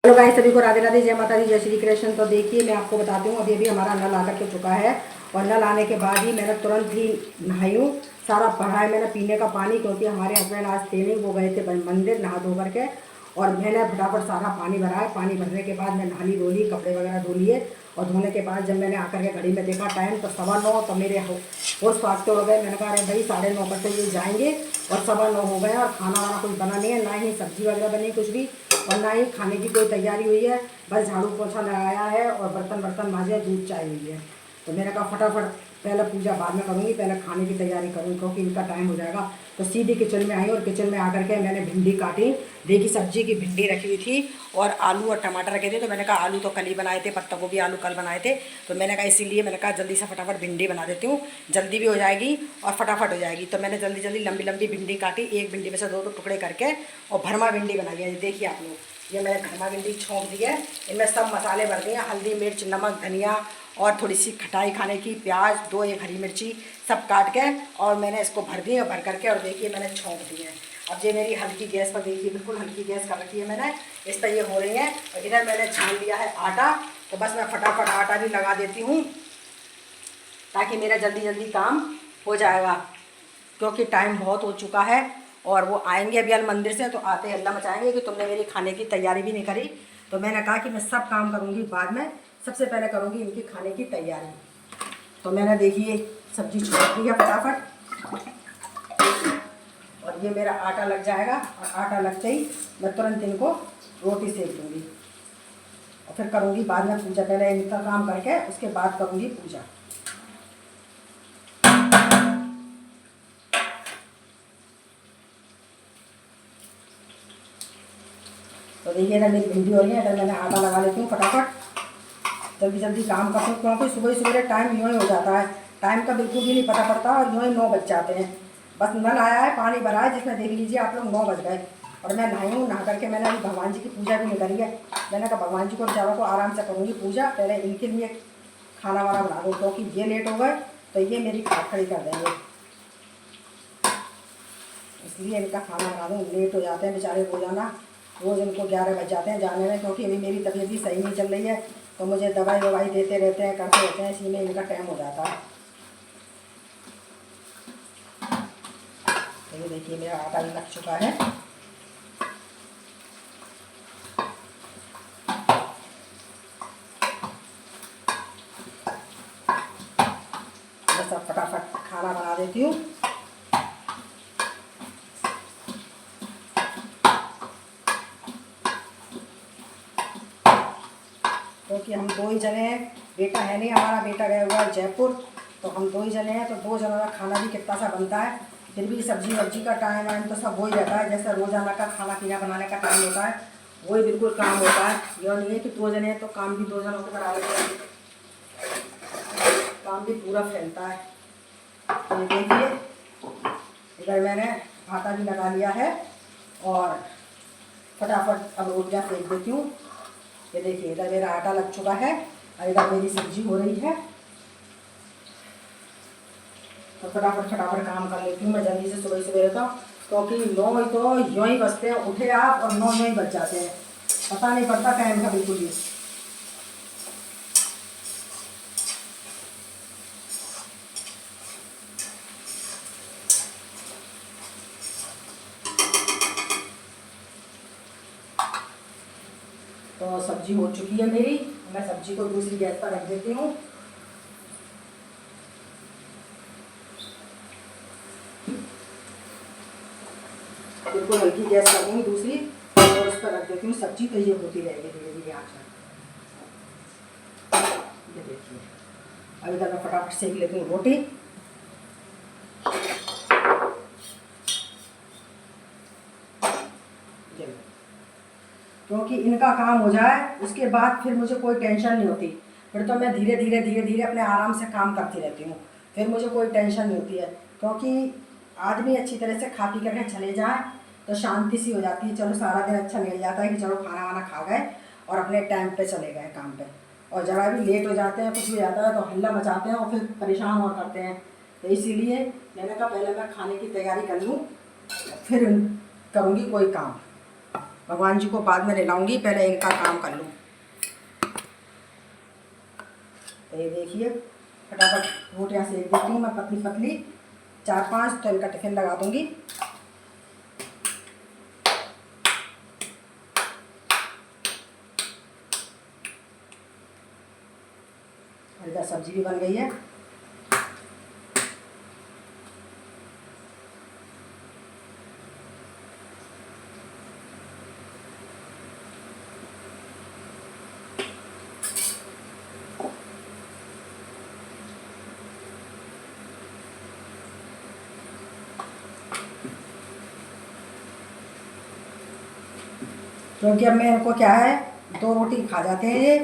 Hello guys, सभी को राधे राधे, जय माता दी, जय श्री कृष्ण। तो देखिए मैं आपको बताती हूँ, अभी अभी हमारा नल आकर के चुका है और नल आने के बाद ही मैंने तुरंत ही नहाई हूँ। सारा भरा है मैंने पीने का पानी, क्योंकि हमारे हस्बैंड आज थे नहीं, वो गए थे मंदिर नहा धो करके। और मैंने फटाफट सारा पानी भरा है। पानी भरने के बाद मैं नहा धो ली, कपड़े वगैरह धो लिए। और धोने के बाद जब मैंने आकर के घड़ी में देखा टाइम तो 9:15, तो मेरे होश फाँकते हो गए। मैंने कहा अरे भाई 9:30 पर तो ये जाएंगे और 9:15 हो गए और खाना वाना कुछ बना नहीं है, ना ही सब्जी वगैरह बनी कुछ भी, और ना ही खाने की कोई तैयारी हुई है। बस झाड़ू पोछा लगाया है और बर्तन मांजे, दूध चाय हुई है। तो मैंने कहा फटाफट पहले पूजा बाद में करूँगी, पहले खाने की तैयारी करूँगी, क्योंकि इनका टाइम हो जाएगा। तो सीधी किचन में आई और किचन में आकर के मैंने भिंडी काटी। देखी सब्जी की भिंडी रखी हुई थी और आलू और टमाटर रखे थे। तो मैंने कहा आलू तो कल ही बनाए थे, पत्ता गोभी आलू कल बनाए थे। तो मैंने कहा इसीलिए मैंने कहा जल्दी से फटाफट भिंडी बना देती हूँ, जल्दी भी हो जाएगी और फटाफट हो जाएगी। तो मैंने जल्दी जल्दी लंबी लंबी भिंडी काटी, एक भिंडी में से दो टुकड़े करके और भरमा भिंडी बनाई है। देखिए आप लोग, ये मैंने भरमा भिंडी छोंक दी है। इनमें सब मसाले भर दिए, हल्दी मिर्च नमक धनिया और थोड़ी सी खटाई खाने की, प्याज 2-1 हरी मिर्ची सब काट के और मैंने इसको भर दी और भर करके, और देखिए मैंने छोंक दी है। अब ये मेरी हल्की गैस पर, देखिए बिल्कुल हल्की गैस कर रखी है मैंने, इस पर ये हो रही है। और इधर मैंने छान लिया है आटा। तो बस मैं फटाफट आटा भी लगा देती हूँ ताकि मेरा जल्दी जल्दी काम हो जाएगा, क्योंकि टाइम बहुत हो चुका है। और वो आएंगे अभी अल मंदिर से, तो आते हल्ला मचाएंगे कि तुमने मेरी खाने की तैयारी भी नहीं करी। तो मैंने कहा कि मैं सब काम करूँगी बाद में, सबसे पहले करूँगी इनकी खाने की तैयारी। तो मैंने देखिए सब्जी छोड़ दी है फटाफट, और ये मेरा आटा लग जाएगा। और आटा लगते ही मैं तुरंत इनको रोटी सेक दूँगी और फिर करूँगी बाद में पूजा। पहले इनका काम करके उसके बाद करूँगी पूजा। तो देखिए इधर मेरी भिंडी हो रही है, इधर मैंने आटा लगा लेती हूँ फटाफट, जल्दी जल्दी काम करती हूँ, क्योंकि सुबह सुबह टाइम यूँ ही हो जाता है, टाइम का बिल्कुल भी नहीं पता पड़ता और यूँ ही 9 बज जाते हैं। बस नल आया है, पानी भरा है, जिसमें देख लीजिए आप लोग 9 बज गए। और मैं नहाई हूँ, नहा करके मैंने अभी भगवान जी की पूजा भी नहीं करी है। मैंने कहा भगवान जी को बेचारों को आराम से करूँगी पूजा, पहले इनके लिए खाना वाना बना दूँ, क्योंकि ये लेट हो गए तो ये मेरी खाट खड़ी कर देंगे, इसलिए इनका खाना बना दूँ। लेट हो जाते हैं बेचारे रोजाना, रोज़ इनको 11 बज जाते हैं जाने में, क्योंकि अभी मेरी तबीयत भी सही नहीं चल रही है। तो मुझे दवाई ववाई देते रहते हैं, करते रहते हैं, इसी में इनका टाइम हो जाता है। तो ये देखिए मेरा आटा भी लग चुका है। बस अब फटाफट खाना बना देती हूँ। क्योंकि हम 2 ही जने हैं, बेटा है नहीं, हमारा बेटा गया हुआ है जयपुर। तो हम 2 ही जने हैं, तो 2 जनों का खाना भी कितना सा बनता है। फिर भी सब्जी वब्जी का टाइम वाइम तो सब वही रहता है, जैसे रोज़ाना का खाना पीना बनाने का टाइम होता है, वही बिल्कुल काम होता है। यह नहीं है कि 2 जने हैं तो काम भी 2 जनों के बराबर है, काम भी पूरा फैलता है। तो ये देखिए इधर मैंने आटा भी लगा लिया है और फटाफट अब रोटियाँ सेक देती हूँ। ये देखिए इधर मेरा आटा लग चुका है और इधर मेरी सब्जी हो रही है। तो फटाफट काम कर लेती हूँ मैं जल्दी से, सुबह सुबह रहता हूँ, क्योंकि 9 तो यूँ ही बजते हैं, उठे आप और 9 यूँ ही बज जाते हैं, पता नहीं पड़ता टाइम का बिल्कुल भी। तो सब्जी हो चुकी है मेरी, मैं सब्जी को दूसरी गैस पर रख देती हूँ। बिल्कुल हल्की गैस कर दूँगी दूसरी, और उस पर रख देती हूँ सब्जी, तो ये होती रहेगी धीरे धीरे आँच में। ये देखिए अभी तक मैं फटाफट सेक लेती हूँ रोटी। क्योंकि इनका काम हो जाए उसके बाद फिर मुझे कोई टेंशन नहीं होती, फिर तो मैं धीरे धीरे अपने आराम से काम करती रहती हूँ, फिर मुझे कोई टेंशन नहीं होती है। क्योंकि आदमी अच्छी तरह से खा पी करके चले जाए तो शांति सी हो जाती है। चलो सारा दिन अच्छा निकल जाता है कि चलो खाना वाना खा गए और अपने टाइम पे चले गए काम पे। और ज़रा भी लेट हो जाते हैं, कुछ भी जाता है तो हल्ला मचाते हैं और फिर परेशान और करते हैं। तो इसीलिए मैंने कहा पहले मैं खाने की तैयारी कर लूँ, फिर करूँगी कोई काम। भगवान जी को बाद में नहलाऊंगी, पहले इनका काम कर लूँ। तो ये देखिए फटाफट रोटियाँ सेक देती हूँ मैं पतली पतली, 4-5, तो इनका टिफिन लगा दूँगी। इधर सब्जी भी बन गई है। क्योंकि अब मैं इनको क्या है 2 रोटी खा जाते हैं ये,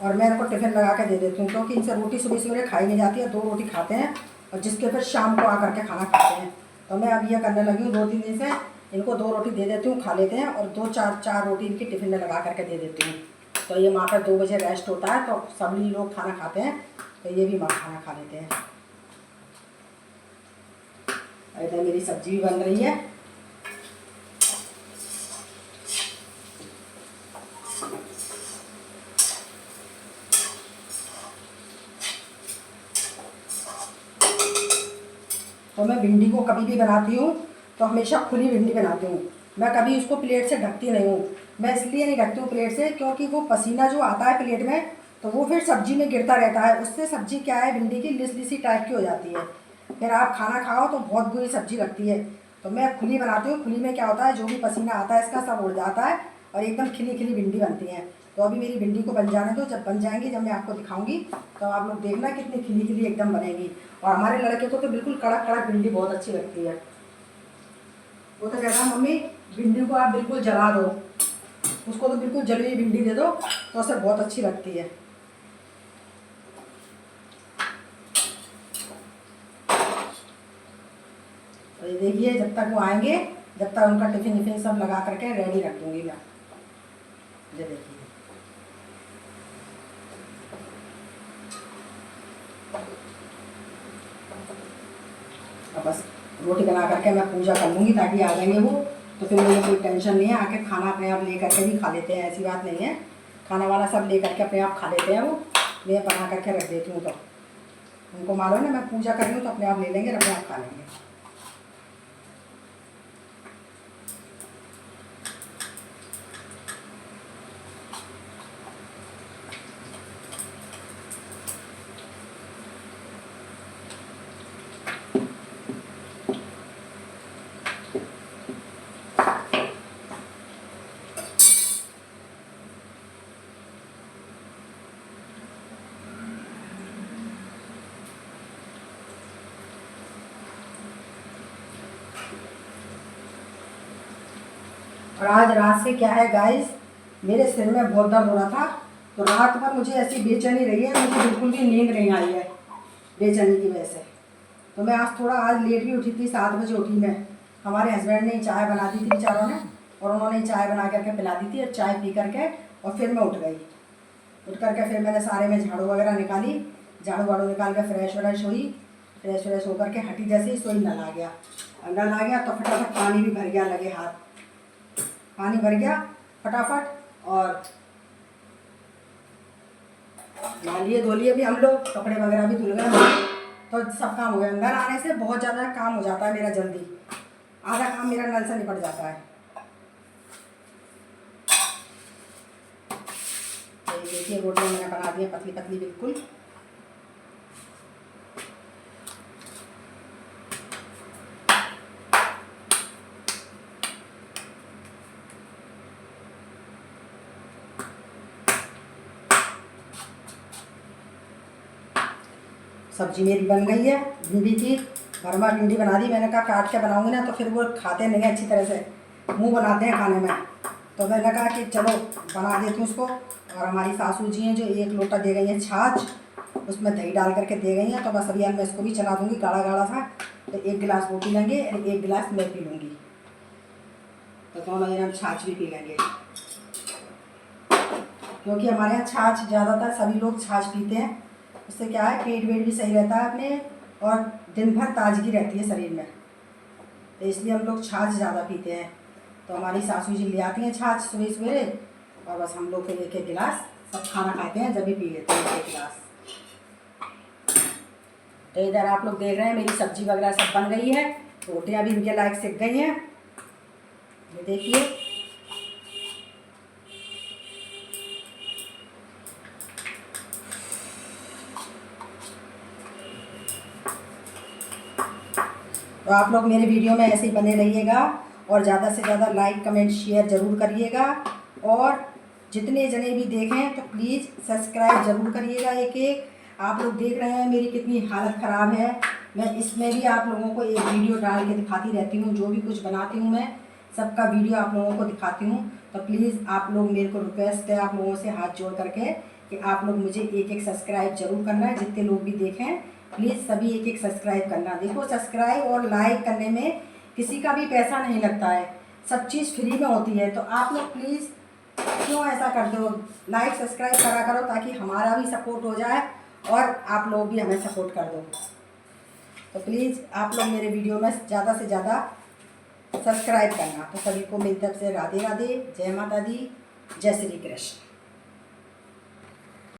और मैं इनको टिफ़िन लगा के दे देती हूँ, क्योंकि इनसे रोटी सुबह सवेरे खाई नहीं जाती है। 2 रोटी खाते हैं और जिसके फिर शाम को आकर के खाना खाते हैं। तो मैं अब ये करने लगी हूँ 2-3 दिन से, इनको 2 रोटी दे देती हूँ, खा लेते हैं, और 2-4 रोटी इनकी टिफ़िन में लगा करके दे देती हूँ। तो ये माँ का 2 बजे रेस्ट होता है, तो सभी लोग खाना खाते हैं, तो ये भी माँ खाना खा लेते हैं। इधर मेरी सब्जी भी बन रही है। तो मैं भिंडी को कभी भी बनाती हूँ तो हमेशा खुली भिंडी बनाती हूँ। मैं कभी उसको प्लेट से ढकती नहीं हूँ। मैं इसलिए नहीं ढकती हूँ प्लेट से, क्योंकि वो पसीना जो आता है प्लेट में, तो वो फिर सब्जी में गिरता रहता है। उससे सब्जी क्या है, भिंडी की लिसी टाइप की हो जाती है। फिर आप खाना खाओ तो बहुत बुरी सब्जी लगती है। तो मैं खुली बनाती हूँ। खुली में क्या होता है, जो भी पसीना आता है इसका सब उड़ जाता है और एकदम खिली खिली भिंडी बनती है। तो अभी मेरी भिंडी को बन जाने दो, जब बन जाएंगी, जब मैं आपको दिखाऊंगी, तो आप लोग देखना कितनी खिली खिली एकदम बनेगी। और हमारे लड़के को तो बिल्कुल कड़क कड़क भिंडी बहुत अच्छी लगती है। वो तो कहता है मम्मी भिंडी को आप बिल्कुल जला दो, उसको तो बिल्कुल जली हुई भिंडी दे दो, तो उसे बहुत अच्छी लगती है। तो ये देखिए जब तक वो आएंगे, जब तक उनका टिफिन विफिन सब लगा करके रेडी रख दूंगी मैं। ये देखिए अब बस रोटी बना करके मैं पूजा कर लूँगी, ताकि आ जाएंगे वो, तो फिर मुझे कोई टेंशन नहीं है। आके खाना अपने आप ले करके भी खा लेते हैं, ऐसी बात नहीं है। खाना वाला सब ले करके अपने आप खा लेते हैं वो, मैं बना करके रख देती हूँ। तो उनको मालूम है ना मैं पूजा कर रही हूँ, तो अपने आप ले लेंगे, अपने आप खा लेंगे। और आज रात से क्या है गाइस, मेरे सिर में बहुत दर्द हो रहा था। तो रात भर मुझे ऐसी बेचैनी रही है, मुझे बिल्कुल भी नींद नहीं आई है बेचैनी की वजह से। तो मैं आज लेट भी उठी थी, 7 बजे उठी मैं। हमारे हस्बैंड ने चाय बना दी थी बेचारों ने, और उन्होंने चाय बना करके पिला दी थी। और चाय पी करके और फिर मैं उठ गई। उठ करके फिर मैंने सारे में झाड़ू वगैरह निकाली, झाड़ू वाड़ू निकाल कर फ्रेश व्रेश हुई। फ्रेश व्रेश होकर के हटी, जैसे ही सोई नल आ गया। नल आ गया तो फटाफट पानी भी भर गया, लगे हाथ पानी भर गया फटाफट, और नहा लिए धो लिए भी हम लोग, कपड़े वगैरह भी धुल गए, तो सब काम हो गया। नल आने से बहुत ज़्यादा काम हो जाता है मेरा, जल्दी आधा काम मेरा नल से निपट जाता है। तो ये देखिए रोटियाँ मैंने बना दी है पतली पतली बिल्कुल। सब्जी मेरी बन गई है भिंडी की, भरमा भिंडी बना दी। मैंने कहा काट के बनाऊंगी ना तो फिर वो खाते नहीं हैं अच्छी तरह से, मुंह बनाते हैं खाने में। तो मैंने कहा कि चलो बना देती हूँ उसको। और हमारी सासू जी हैं जो 1 लोटा दे गई हैं छाछ, उसमें दही डाल करके दे गई हैं। तो बस अभी मैं इसको भी चला दूँगी गाढ़ा गाढ़ा सा। तो 1 गिलास वो पी लेंगे और 1 गिलास मैं पी लूँगी, तो दोनों दिन हम छाछ भी पी लेंगे। क्योंकि हमारे यहाँ छाछ ज़्यादातर सभी लोग छाछ पीते हैं। उससे क्या है, पेट वेट भी सही रहता है अपने, और दिन भर ताजगी रहती है शरीर में। तो इसलिए हम लोग छाछ ज़्यादा पीते हैं। तो हमारी सासू जी ले आती हैं छाछ सुबह सवेरे, और बस हम लोग फिर एक एक गिलास सब खाना खाते हैं जब भी पी लेते हैं एक गिलास। तो इधर आप लोग देख रहे हैं मेरी सब्जी वगैरह सब बन गई है, रोटियां भी इनके लायक सिक गई हैं, ये देखिए। तो आप लोग मेरे वीडियो में ऐसे ही बने रहिएगा और ज़्यादा से ज़्यादा लाइक कमेंट शेयर ज़रूर करिएगा, और जितने जने भी देखें तो प्लीज़ सब्सक्राइब ज़रूर करिएगा एक एक। आप लोग देख रहे हैं मेरी कितनी हालत ख़राब है, मैं इसमें भी आप लोगों को एक वीडियो डाल के दिखाती रहती हूँ, जो भी कुछ बनाती हूँ मैं सबका वीडियो आप लोगों को दिखाती हूँ। तो प्लीज़ आप लोग, मेरे को रिक्वेस्ट है आप लोगों से हाथ जोड़ करके कि आप लोग मुझे एक एक सब्सक्राइब ज़रूर करना है, जितने लोग भी देखें प्लीज़ सभी एक एक सब्सक्राइब करना। देखो सब्सक्राइब और लाइक करने में किसी का भी पैसा नहीं लगता है, सब चीज़ फ्री में होती है। तो आप लोग प्लीज़ क्यों ऐसा करते हो, लाइक सब्सक्राइब करा करो ताकि हमारा भी सपोर्ट हो जाए और आप लोग भी हमें सपोर्ट कर दो। तो प्लीज़ आप लोग मेरे वीडियो में ज़्यादा से ज़्यादा सब्सक्राइब करना। तो सभी को मेरी तरफ से राधे राधे, जय माता दी, जय श्री कृष्ण।